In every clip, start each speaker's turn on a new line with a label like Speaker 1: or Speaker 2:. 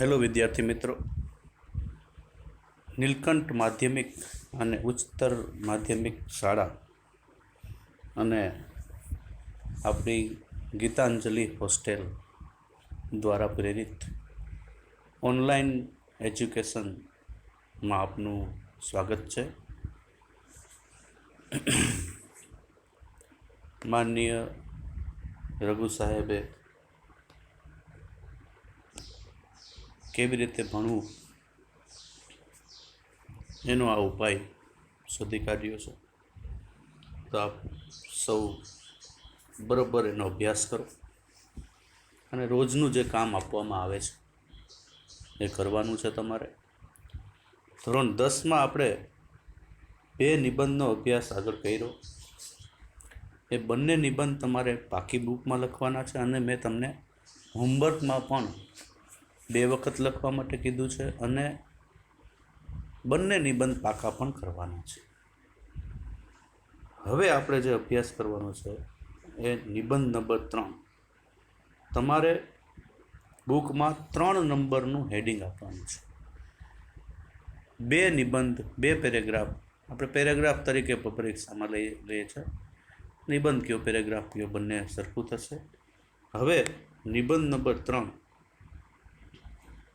Speaker 1: Hello વિદ્યાર્થી મિત્રો, નીલકંઠ માધ્યમિક અને ઉચ્ચતર માધ્યમિક શાળા અને આપણી ગીતાંજલિ હોસ્ટેલ દ્વારા પ્રેરિત ઓનલાઈન એજ્યુકેશનમાં આપનું સ્વાગત છે. માનનીય રઘુ સાહેબે કેવી રીતે ભણવું એનો આ ઉપાય શોધી કાઢ્યો છે. તો આપ સૌ બરાબર એનો અભ્યાસ કરો અને રોજનું જે કામ આપવામાં આવે છે એ કરવાનું છે તમારે. ધોરણ 10માં આપણે 2 નિબંધનો અભ્યાસ આગળ કર્યો. એ બંને નિબંધ તમારે પાકી બુકમાં લખવાના છે અને મેં તમને હોમવર્કમાં પણ 2 વખત લખવા માટે કીધું છે અને બંને નિબંધ પાકા પણ કરવાના છે. હવે આપણે જે અભ્યાસ કરવાનો છે એ નિબંધ નંબર 3. તમારે બુકમાં 3 નંબરનું હેડિંગ આપવાનું છે. 2 નિબંધ 2 પેરેગ્રાફ, આપણે પેરેગ્રાફ તરીકે પરીક્ષામાં લઈએ છીએ. નિબંધ કયો પેરેગ્રાફ કયો બંને સરખું થશે. હવે નિબંધ નંબર 3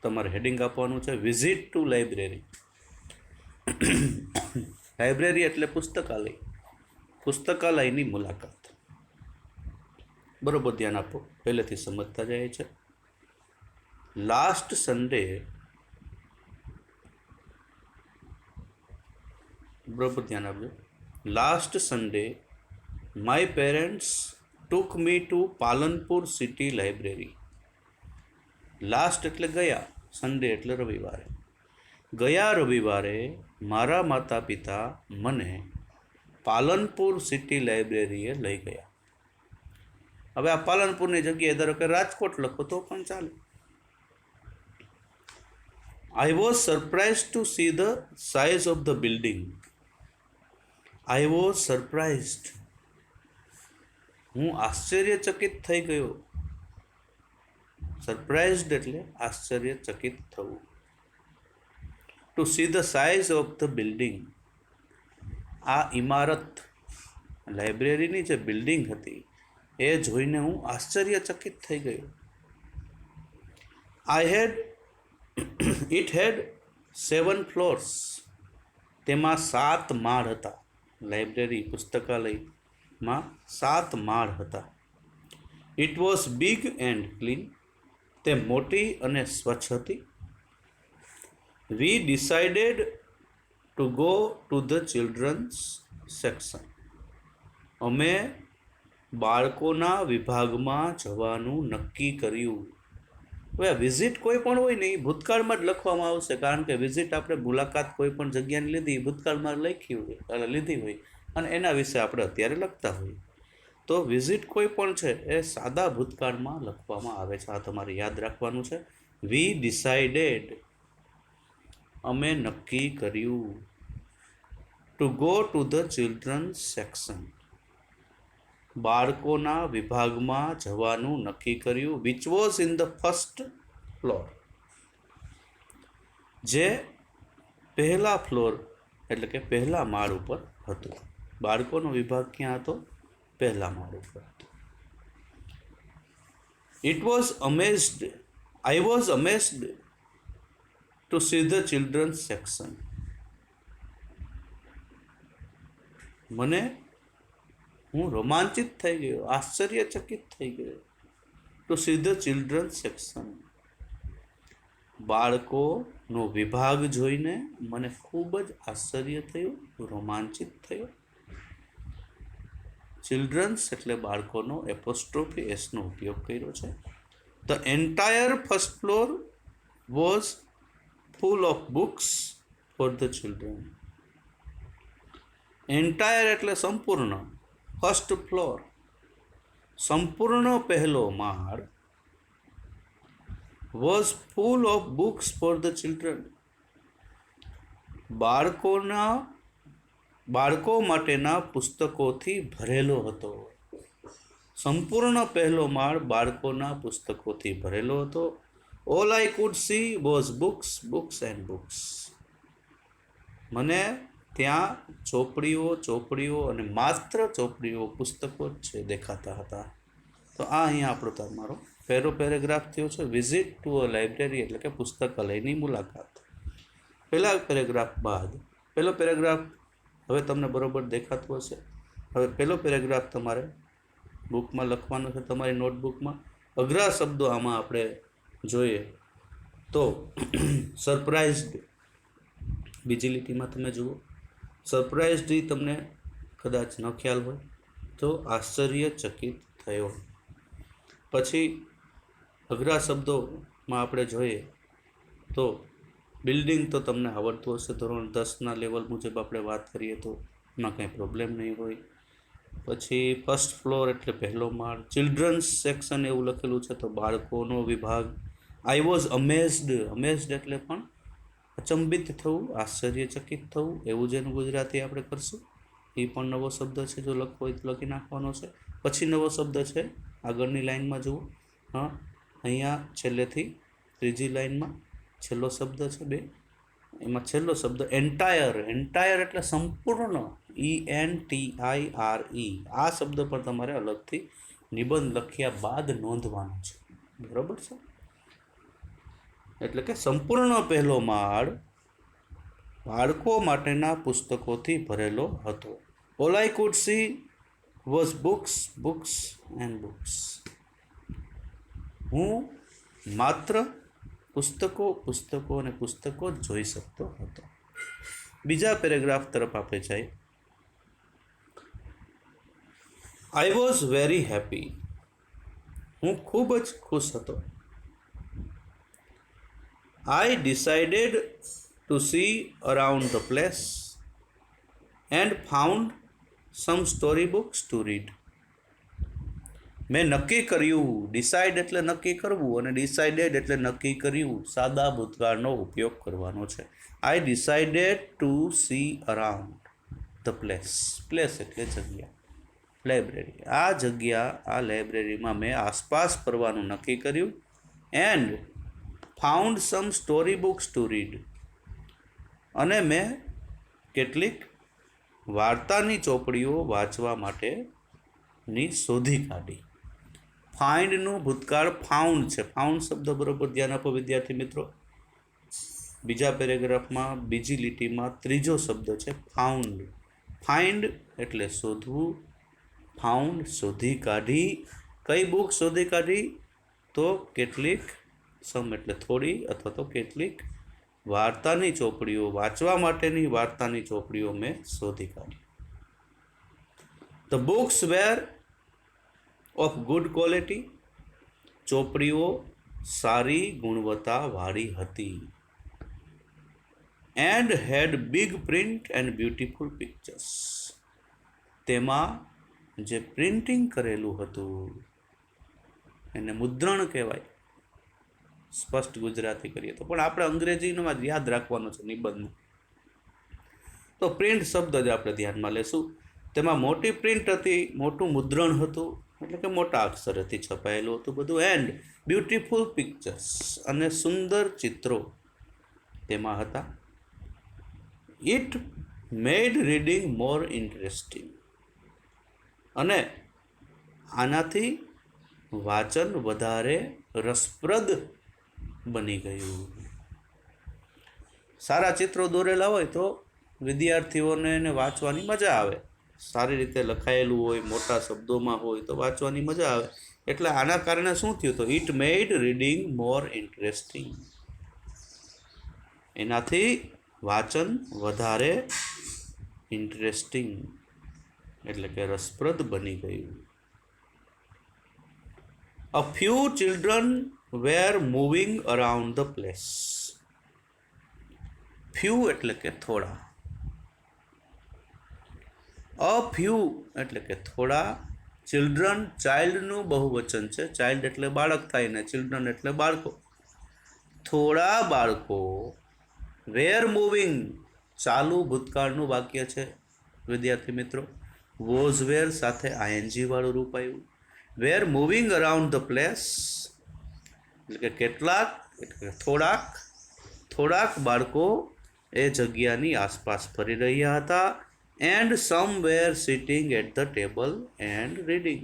Speaker 1: તમારે હેડિંગ આપવાનું છે વિઝિટ ટુ લાઇબ્રેરી. લાઇબ્રેરી એટલે પુસ્તકાલય, પુસ્તકાલયની મુલાકાત. બરોબર ધ્યાન આપો, પહેલેથી સમજતા જાય છે. લાસ્ટ સન્ડે, બરોબર ધ્યાન આપજો. Last Sunday my parents took me to Palanpur city library. Last એટલે ગયા, સન્ડે એટલે રવિવારે. ગયા રવિવારે મારા માતા પિતા મને પાલનપુર સિટી લાઇબ્રેરીએ લઈ ગયા. હવે આ પાલનપુરની જગ્યાએ ધારો કે રાજકોટ લખો તો પણ ચાલે. I was surprised to see the size of the building. I was surprised. હું આશ્ચર્યચકિત થઈ ગયો. સરપ્રાઇઝડ એટલે આશ્ચર્યચકિત થવું. To see the size of the building. આ ઇમારત, લાઇબ્રેરીની જે બિલ્ડિંગ હતી એ જોઈને હું આશ્ચર્યચકિત થઈ ગયો. It had 7 floors. તેમાં 7 માળ હતા. લાઇબ્રેરી પુસ્તકાલયમાં 7 માળ હતા. It was big and clean. તે મોટી અને સ્વચ્છ હતી. We decided to go to the children's section. અમે બાળકોના વિભાગમાં જવાનું નક્કી કર્યું. હવે વિઝિટ કોઈ પણ હોય ને એ ભૂતકાળમાં જ લખવામાં આવશે, કારણ કે વિઝિટ આપણે મુલાકાત કોઈ પણ જગ્યાની લીધી, ભૂતકાળમાં લીધી હોય અને એના વિશે આપણે અત્યારે લખતા હોઈએ. તો વિઝિટ કોઈ પણ છે એ સાદા ભૂતકાળમાં લખવામાં આવે છે. આ તમારે યાદ રાખવાનું છે. વી ડિસાઇડેડ, અમે નક્કી કર્યું. To go to the children's section, બાળકોના વિભાગમાં જવાનું નક્કી કર્યું. Which was in the first floor, જે પહેલા ફ્લોર એટલે કે પહેલા માળ ઉપર હતું. બાળકોનો વિભાગ ક્યાં હતો? પહેલા માળ ઉપર હતો. I was amazed to see the children's section. હું રોમાંચિત થઈ ગયો, આશ્ચર્યચકિત થઈ ગયો. To see the children's section, બાળકોનો વિભાગ જોઈને મને ખૂબ જ આશ્ચર્ય થયું, રોમાંચિત થયો. ચિલ્ડ્રન્સ એટલે બાળકોનો એપોસ્ટ્રોફી એસનો ઉપયોગ કર્યો છે. The entire first floor was full of books for the children. Entire એટલે સંપૂર્ણ. ફર્સ્ટ ફ્લોર, સંપૂર્ણ પહેલો માળ. Was full of books for the children, બાળકો માટેના પુસ્તકોથી ભરેલો હતો. સંપૂર્ણ પહેલો માળ બાળકોના પુસ્તકોથી ભરેલો હતો. All I could she was books books and books. મને ત્યાં ચોપડીઓ અને માત્ર ચોપડીઓ, પુસ્તકો જ છે દેખાતા હતા. તો આ અહીંયા આપણો તમારો પહેલો પેરેગ્રાફ થયો છે વિઝિટ ટુ અ લાઇબ્રેરી, એટલે કે પુસ્તકાલયની મુલાકાત. પહેલા પેરેગ્રાફ બાદ પહેલો પેરેગ્રાફ હવે તમને બરોબર દેખાતું હશે. હવે પહેલો પેરેગ્રાફ તમારે બુકમાં લખવાનો છે, તમારી નોટબુકમાં. અઘરા શબ્દો આમાં આપણે જોઈએ તો સરપ્રાઇઝડ, બીજી લીટીમાં તમે જુઓ. સરપ્રાઇઝડ તમને કદાચ ન ખ્યાલ હોય તો આશ્ચર્યચકિત થયો. પછી અઘરા શબ્દોમાં આપણે જોઈએ તો બિલ્ડિંગ તો તમને આવડતું હશે, ધોરણ 10ના લેવલ મુજબ આપણે વાત કરીએ તો એમાં કંઈ પ્રોબ્લેમ નહીં હોય. પછી ફર્સ્ટ ફ્લોર એટલે પહેલો માળ. ચિલ્ડ્રન્સ સેક્શન એવું લખેલું છે તો બાળકોનો વિભાગ. આઈ વોઝ અમેઝડ એટલે પણ અચંબિત થવું, આશ્ચર્યચકિત થવું, એવું જેનું ગુજરાતી આપણે કરશું. એ પણ નવો શબ્દ છે, જો લખવો હોય તો લખી નાખવાનો છે. પછી નવો શબ્દ છે આગળની લાઈનમાં જુઓ. હા, અહીંયા છેલ્લેથી ત્રીજી લાઈનમાં છેલ્લો શબ્દ છે 2, એમાં છેલ્લો શબ્દ એન્ટાયર એટલે સંપૂર્ણ, ENTIRE. આ શબ્દ પણ તમારે અલગથી નિબંધ લખ્યા બાદ નોંધવાનો છે, બરાબર છે. એટલે કે સંપૂર્ણ પહેલો માળ બાળકો માટેના પુસ્તકોથી ભરેલો હતો. All I could she was books and books. હું માત્ર પુસ્તકો અને પુસ્તકો જ જોઈ શકતો હતો. બીજા પેરેગ્રાફ તરફ આપણે જઈએ. I was very happy. હું ખૂબ જ ખુશ હતો. I decided to see around the place and found some storybooks to read. મેં નક્કી કર્યું, ડિસાઇડ એટલે નક્કી કરવું અને ડિસાઇડેડ એટલે નક્કી કર્યું, સાદા ભૂતકાળનો ઉપયોગ કરવાનો છે. આઈ decided to C around the place. Place એટલે જગ્યા, લાઇબ્રેરી. આ લાઇબ્રેરીમાં મેં આસપાસ ફરવાનું નક્કી કર્યું. And found some story books to read. અને મેં કેટલીક વાર્તાની ચોપડીઓ વાંચવા માટેની શોધી કાઢી. ફાઇન્ડનું ભૂતકાળ ફાઉન્ડ છે. ફાઉન્ડ શબ્દ બરોબર ધ્યાન આપો વિદ્યાર્થી મિત્રો. બીજા પેરેગ્રાફમાં બીજી લીટીમાં ત્રીજો શબ્દ છે ફાઉન્ડ. ફાઇન્ડ એટલે શોધવું, ફાઉન્ડ શોધી કાઢી. કઈ બુક શોધી કાઢી? તો કેટલીક, સમ એટલે થોડી અથવા તો કેટલીક વાર્તાની ચોપડીઓ, વાંચવા માટેની વાર્તાની ચોપડીઓ મેં શોધી કાઢી. The books were of good quality. ચોપડીઓ સારી ગુણવત્તાવાળી હતી. And had big print and beautiful pictures. તેમાં જે પ્રિન્ટિંગ કરેલું હતું એને મુદ્રણ કહેવાય, સ્પષ્ટ ગુજરાતી કરીએ તો. પણ આપણે અંગ્રેજીમાં યાદ રાખવાનો છે નિબંધનું, તો પ્રિન્ટ શબ્દ જ આપણે ધ્યાનમાં લેશું. તેમાં મોટી પ્રિન્ટ હતી, મોટું મુદ્રણ હતું, એટલે કે મોટા અક્ષરેથી છપાયેલું હતું બધું. એન્ડ બ્યુટીફુલ પિક્ચર્સ, અને સુંદર ચિત્રો તેમાં હતા. It made reading more interesting. અને આનાથી વાંચન વધારે રસપ્રદ બની ગયું. સારા ચિત્રો દોરેલા હોય તો વિદ્યાર્થીઓને એને વાંચવાની મજા આવે. સારી રીતે લખાયેલું હોય, મોટા શબ્દોમાં હોય તો વાંચવાની મજા આવે. એટલે આના કારણે શું થયું? તો it made reading more interesting. એનાથી વાંચન વધારે ઇન્ટરેસ્ટિંગ એટલે કે રસપ્રદ બની ગયું. A few children were moving around the place. Few એટલે કે થોડા. A few એટલે કે થોડા. ચિલ્ડ્રન, ચાઇલ્ડનું બહુવચન છે. ચાઇલ્ડ એટલે બાળક થાય ને ચિલ્ડ્રન એટલે બાળકો. થોડા બાળકો. વેર મૂવિંગ ચાલુ ભૂતકાળનું વાક્ય છે વિદ્યાર્થી મિત્રો. વોઝ વેર સાથે આઈએનજી વાળું રૂપ આવ્યું. વેર મૂવિંગ અરાઉન્ડ ધ પ્લેસ એટલે કે કેટલાક એટલે થોડાક બાળકો એ જગ્યાની આસપાસ ફરી રહ્યા હતા. And some were sitting at the table and reading.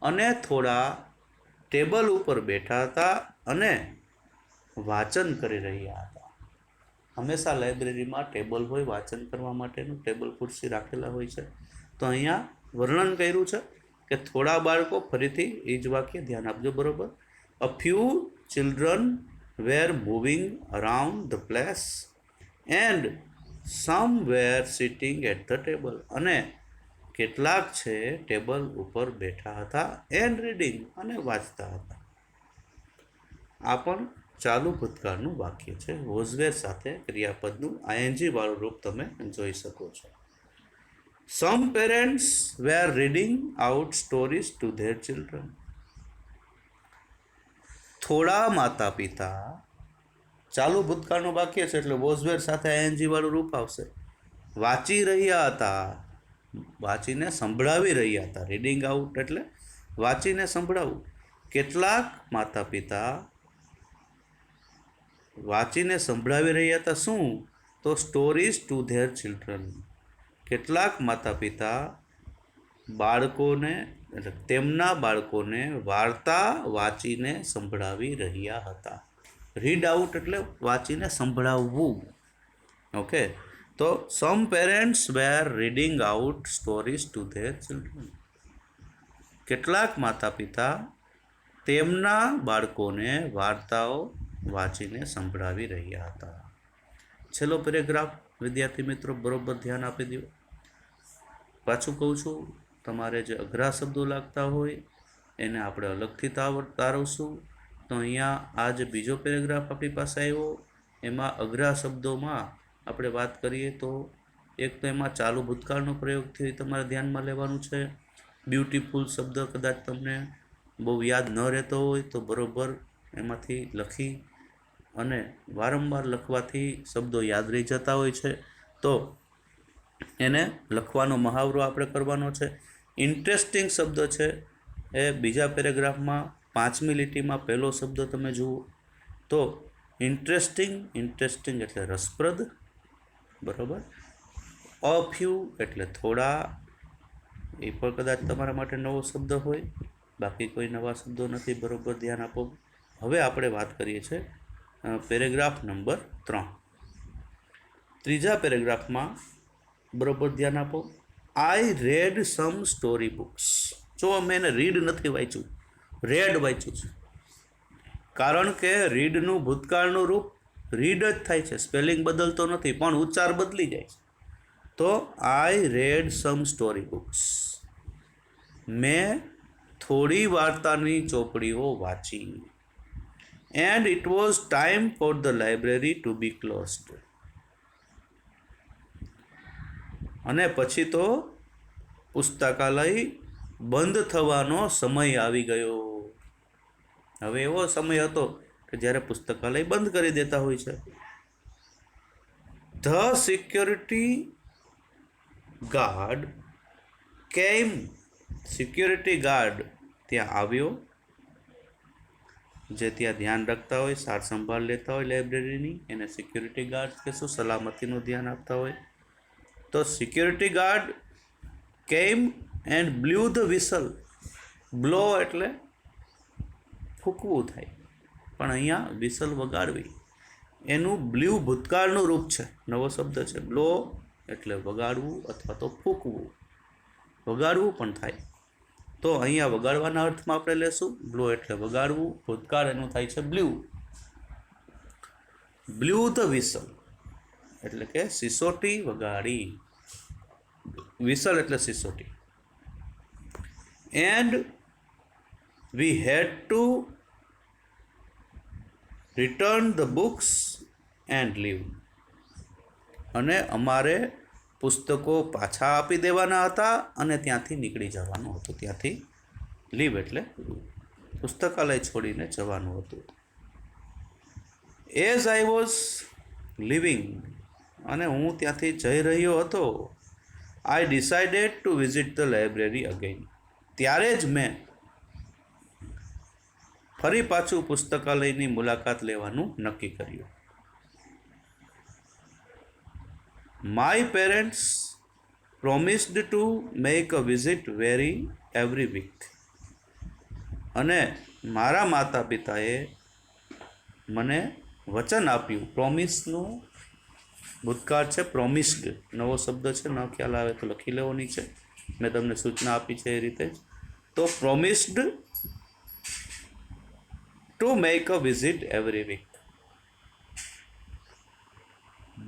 Speaker 1: અને થોડા ટેબલ ઉપર બેઠા હતા અને વાંચન કરી રહ્યા હતા. હંમેશા લાઇબ્રેરીમાં ટેબલ હોય વાંચન કરવા માટેનું, ટેબલ ખુરશી રાખેલા હોય છે. તો અહીંયા વર્ણન કર્યું છે કે થોડા બાળકો, ફરીથી એ જ વાક્ય ધ્યાન આપજો બરોબર. A few children were moving around the place and some were sitting at the table. અને કેટલાક છે ટેબલ ઉપર બેઠા હતા, એન્ડ રીડિંગ અને વાંચતા હતા. આ પણ ચાલુ ભૂતકાળનું વાક્ય છે. વોઝ વેર સાથે ક્રિયાપદનું આઈએનજી વાળું રૂપ તમે જોઈ શકો છો. Some parents were reading out stories to their children. થોડા માતા પિતા, ચાલુ ભૂતકાળનું વાક્ય છે એટલે વોઝ વેર સાથે આઈએનજી વાળું રૂપ આવશે. વાંચી રહ્યા હતા, વાંચીને સંભળાવી રહ્યા હતા. રીડિંગ આઉટ એટલે વાંચીને સંભળાવવું. કેટલાક માતા પિતા વાંચીને સંભળાવી રહ્યા હતા. શું? તો સ્ટોરીઝ ટુ ધેર ચિલ્ડ્રન. કેટલાક માતા પિતા બાળકોને એટલે તેમના બાળકોને વાર્તા વાંચીને સંભળાવી રહ્યા હતા. રીડ આઉટ એટલે વાંચીને સંભળાવવું. ઓકે, તો some parents were reading out stories to their children. કેટલાક માતા પિતા તેમના બાળકોને વાર્તાઓ વાંચીને સંભળાવી રહ્યા હતા. છેલ્લો પેરેગ્રાફ વિદ્યાર્થી મિત્રો બરોબર ધ્યાન આપી દો. પાછું કહું છું, તમારે જે અઘરા શબ્દો લાગતા હોય એને આપણે અલગથી તારવશું. તો અહીંયા આ જે બીજો પેરેગ્રાફ આપણી પાસે આવ્યો એમાં અઘરા શબ્દોમાં આપણે વાત કરીએ તો એક તો એમાં ચાલુ ભૂતકાળનો પ્રયોગથી તમારે ધ્યાનમાં લેવાનું છે. બ્યુટીફુલ શબ્દ કદાચ તમને બહુ યાદ ન રહેતો હોય તો બરોબર એમાંથી લખી અને વારંવાર લખવાથી શબ્દો યાદ રહી જતા હોય છે. તો એને લખવાનો મહાવરો આપણે કરવાનો છે. ઇન્ટરેસ્ટિંગ શબ્દ છે એ બીજા પેરેગ્રાફમાં 5મી લીટીમાં પહેલો શબ્દ તમે જુઓ તો ઇન્ટરેસ્ટિંગ એટલે રસપ્રદ, બરાબર. અ ફ્યુ એટલે થોડા, એ પણ કદાચ તમારા માટે નવો શબ્દ હોય, બાકી કોઈ નવા શબ્દો નથી, બરોબર ધ્યાન આપો. હવે આપણે વાત કરીએ છીએ પેરેગ્રાફ નંબર 3. ત્રીજા પેરેગ્રાફમાં બરોબર ધ્યાન આપો. આઈ રેડ સમ સ્ટોરી બુક્સ. જો મેં એને રીડ નથી વાંચ્યું, રેડ વાંચ્યું છે. કારણ કે રીડનું ભૂતકાળનું રૂપ રીડ જ થાય છે, સ્પેલિંગ બદલતો નથી પણ ઉચ્ચાર બદલી જાય છે. તો I read some story books. મેં થોડી વાર્તાની ચોપડીઓ વાંચી. And it was time for the library to be closed. અને પછી તો પુસ્તકાલય બંધ થવાનો સમય આવી ગયો. હવે એવો સમય હતો કે જ્યારે પુસ્તકાલય બંધ કરી દેતા હોય છે. ધ સિક્યોરિટી ગાર્ડ કેમ. સિક્યોરિટી ગાર્ડ ત્યાં આવ્યો, જે ત્યાં ધ્યાન રાખતા હોય, સાર સંભાળ લેતા હોય લાઇબ્રેરીની, એને સિક્યોરિટી ગાર્ડ કહેશું, સલામતીનું ધ્યાન આપતા હોય. તો સિક્યોરિટી ગાર્ડ કેમ and blue the whistle. Blow એટલે ફૂંકવું થાય, પણ અહીંયા વિસલ વગાડવી. એનું બ્લ્યુ ભૂતકાળનું રૂપ છે, નવો શબ્દ છે. બ્લો એટલે વગાડવું અથવા તો ફૂંકવું, વગાડવું પણ થાય. તો અહીંયા વગાડવાના અર્થમાં આપણે લેશું. બ્લો એટલે વગાડવું, ભૂતકાળ એનું થાય છે બ્લ્યુ. બ્લ્યુ ધ વિસલ એટલે કે સિસોટી વગાડી. વિસલ એટલે સિસોટી. And we had to return the books and leave. અને અમારે પુસ્તકો પાછા આપી દેવાના હતા અને ત્યાંથી નીકળી જવાનું હતું. ત્યાંથી લીવ એટલે પુસ્તકાલય છોડીને જવાનું હતું. એઝ આઈ વોઝ લિવિંગ, અને હું ત્યાંથી જઈ રહ્યો હતો. આઈ decided to visit the library again. ત્યારે જ મેં ફરી પાછું પુસ્તકાલયની મુલાકાત લેવાનું નક્કી કર્યું. My parents promised to make a visit every week. અને મારા માતા પિતાએ મને વચન આપ્યું. પ્રોમિસનું ભૂતકાળ છે પ્રોમિસ્ડ, નવો શબ્દ છે, ન ખ્યાલ આવે તો લખી લેવો નીચે, મેં તમને સૂચના આપી છે એ રીતે જ. તો promised to make a visit every week.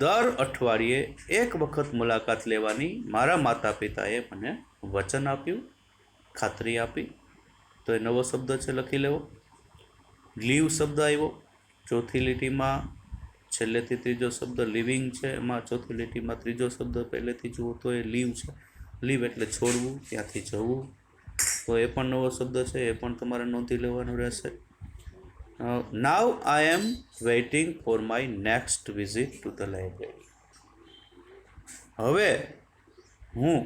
Speaker 1: દર અઠવાડિયે એક વખત મુલાકાત લેવાની મારા માતા પિતાએ મને વચન આપ્યું, ખાતરી આપી. તો એ નવો શબ્દ છે, લખી લેવો. લીવ શબ્દ આવ્યો ચોથી લીટીમાં, છેલ્લેથી ત્રીજો શબ્દ લિવિંગ છે, એમાં ચોથી લીટીમાં ત્રીજો શબ્દ પહેલેથી જુઓ તો એ લીવ છે. લીવ એટલે છોડવું, ત્યાંથી જવું. તો એ પણ નવો શબ્દ છે, એ પણ તમારે નોંધી લેવાનું રહેશે. Now I am waiting for my next visit to the library. હવે હું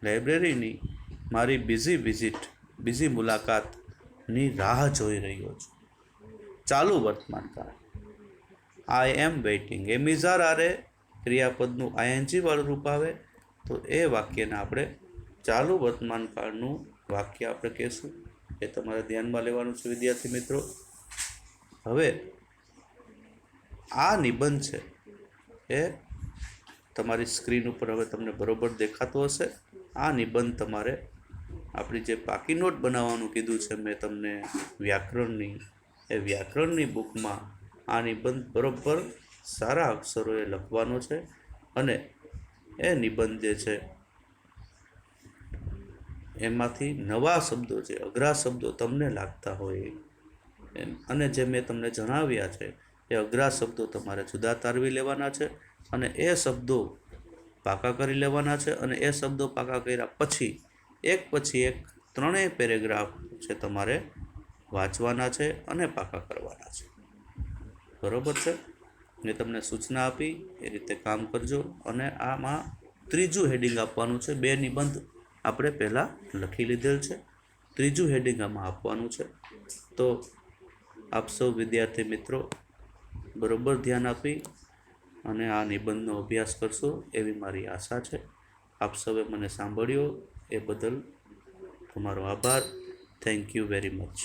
Speaker 1: લાઇબ્રેરીની મારી બીજી મુલાકાતની રાહ જોઈ રહ્યો છું. ચાલુ વર્તમાન કાળ. I am waiting, am is are આરે ક્રિયાપદનું આઈએનજી વાળું રૂપ આવે તો એ વાક્યને આપણે ચાલુ વર્તમાન કાળનું વાક્ય આપણે કહેશું. એ તમારે ધ્યાનમાં લેવાનું છે વિદ્યાર્થી મિત્રો. હવે આ નિબંધ છે એ તમારી સ્ક્રીન ઉપર હવે તમને બરોબર દેખાતો હશે. આ નિબંધ તમારે આપણી જે પાકી નોટ બનાવવાનું કીધું છે મેં તમને વ્યાકરણની, એ વ્યાકરણની બુકમાં આ નિબંધ બરોબર સારા અક્ષરોએ લખવાનો છે. અને એ નિબંધ જે છે એમાંથી નવા શબ્દો, જે અઘરા શબ્દો તમને લાગતા હોય અને જે મેં તમને જણાવ્યા છે એ અઘરા શબ્દો તમારે જુદા તારવી લેવાના છે અને એ શબ્દો પાકા કરી લેવાના છે. અને એ શબ્દો પાકા કર્યા પછી એક ત્રણેય પેરેગ્રાફ છે તમારે વાંચવાના છે અને પાકા કરવાના છે. બરોબર છે? મેં તમને સૂચના આપી એ રીતે કામ કરજો. અને આમાં ત્રીજું હેડિંગ આપવાનું છે. 2 નિબંધ આપણે પહેલાં લખી લીધેલ છે, ત્રીજું હેડિંગ આમાં આપવાનું છે. તો આપ સૌ વિદ્યાર્થી મિત્રો બરોબર ધ્યાન આપી અને આ નિબંધનો અભ્યાસ કરશો એવી મારી આશા છે. આપ સૌએ મને સાંભળ્યો એ બદલ તમારો આભાર. Thank you very much.